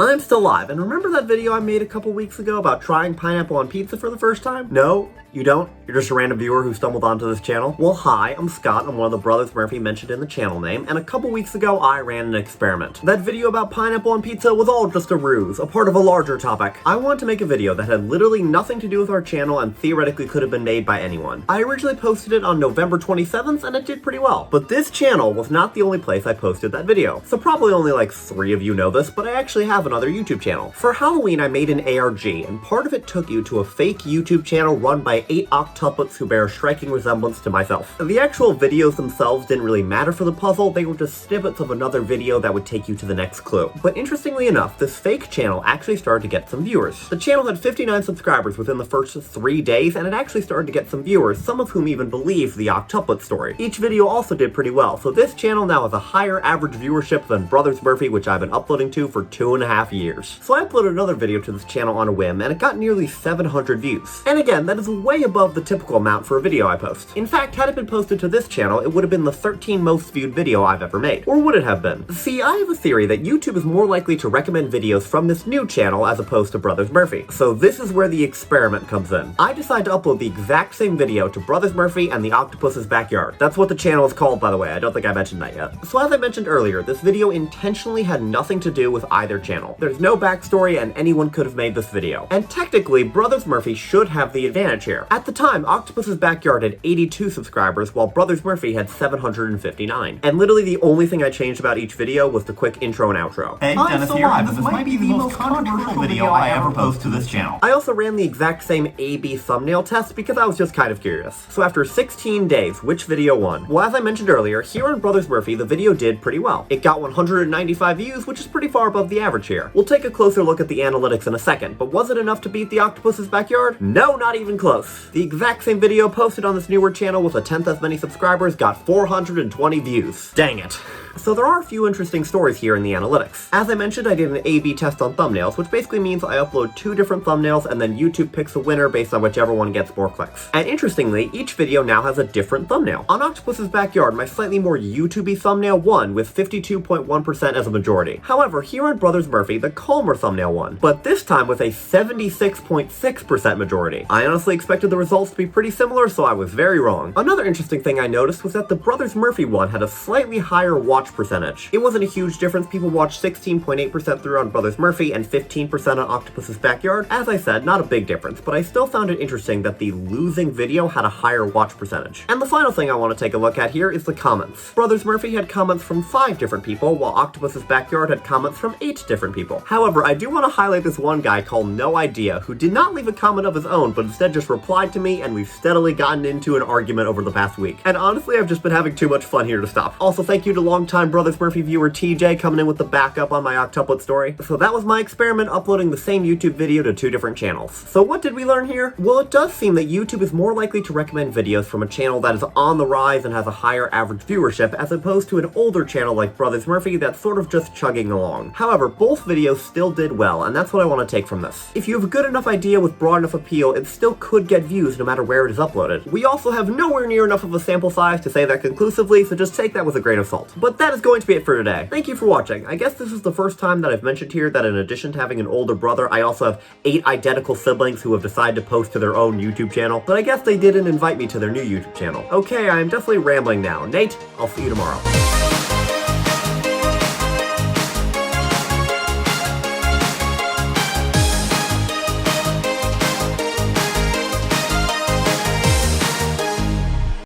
I'm still alive, and remember that video I made a couple weeks ago about trying pineapple on pizza for the first time? No? You don't? You're just a random viewer who stumbled onto this channel? Well, hi, I'm Scott. I'm one of the brothers Murphy mentioned in the channel name, and a couple weeks ago I ran an experiment. That video about pineapple on pizza was all just a ruse, a part of a larger topic. I wanted to make a video that had literally nothing to do with our channel and theoretically could have been made by anyone. I originally posted it on November 27th, and it did pretty well. But this channel was not the only place I posted that video. So probably only like 3 of you know this, but I actually have another YouTube channel. For Halloween, I made an ARG, and part of it took you to a fake YouTube channel run by 8 octuplets who bear a striking resemblance to myself. The actual videos themselves didn't really matter for the puzzle, they were just snippets of another video that would take you to the next clue. But interestingly enough, this fake channel actually started to get some viewers. The channel had 59 subscribers within the first 3 days, and it actually started to get some viewers, some of whom even believed the octuplet story. Each video also did pretty well, so this channel now has a higher average viewership than Brothers Murphy, which I've been uploading to for 2.5 years. So I uploaded another video to this channel on a whim, and it got nearly 700 views. And again, that is way above the typical amount for a video I post. In fact, had it been posted to this channel, it would have been the 13th most viewed video I've ever made. Or would it have been? See, I have a theory that YouTube is more likely to recommend videos from this new channel as opposed to Brothers Murphy. So this is where the experiment comes in. I decided to upload the exact same video to Brothers Murphy and the Octopus's Backyard. That's what the channel is called, by the way. I don't think I mentioned that yet. So as I mentioned earlier, this video intentionally had nothing to do with either channel. There's no backstory and anyone could have made this video. And technically, Brothers Murphy should have the advantage here. At the time, Octopus's Backyard had 82 subscribers, while Brothers Murphy had 759. And literally the only thing I changed about each video was the quick intro and outro. Hey, Dennis here, and this might be the most controversial video I ever post to this channel. I also ran the exact same A/B thumbnail test because I was just kind of curious. So after 16 days, which video won? Well, as I mentioned earlier, here on Brothers Murphy, the video did pretty well. It got 195 views, which is pretty far above the average here. We'll take a closer look at the analytics in a second, but was it enough to beat the Octopus's Backyard? No, not even close. The exact same video posted on this newer channel with 1/10 as many subscribers got 420 views. Dang it. So there are a few interesting stories here in the analytics. As I mentioned, I did an A/B test on thumbnails, which basically means I upload 2 different thumbnails and then YouTube picks a winner based on whichever one gets more clicks. And interestingly, each video now has a different thumbnail. On Octopus's Backyard, my slightly more YouTube-y thumbnail won with 52.1% as a majority. However, here on Brothers Murphy, the calmer thumbnail won, but this time with a 76.6% majority. I honestly expected the results to be pretty similar, so I was very wrong. Another interesting thing I noticed was that the Brothers Murphy one had a slightly higher watch percentage. It wasn't a huge difference. People watched 16.8% through on Brothers Murphy and 15% on Octopus's Backyard. As I said, not a big difference, but I still found it interesting that the losing video had a higher watch percentage. And the final thing I want to take a look at here is the comments. Brothers Murphy had comments from 5 different people, while Octopus's Backyard had comments from 8 different people. However, I do want to highlight this one guy called No Idea, who did not leave a comment of his own, but instead just replied to me, and we've steadily gotten into an argument over the past week. And honestly, I've just been having too much fun here to stop. Also, thank you to longtime Brothers Murphy viewer TJ coming in with the backup on my octuplet story. So that was my experiment, uploading the same YouTube video to 2 different channels. So what did we learn here? Well, it does seem that YouTube is more likely to recommend videos from a channel that is on the rise and has a higher average viewership, as opposed to an older channel like Brothers Murphy that's sort of just chugging along. However, both videos still did well, and that's what I want to take from this. If you have a good enough idea with broad enough appeal, it still could get views no matter where it is uploaded. We also have nowhere near enough of a sample size to say that conclusively, so just take that with a grain of salt. But that is going to be it for today. Thank you for watching. I guess this is the first time that I've mentioned here that in addition to having an older brother, I also have 8 identical siblings who have decided to post to their own YouTube channel, but I guess they didn't invite me to their new YouTube channel. Okay, I'm definitely rambling now. Nate, I'll see you tomorrow.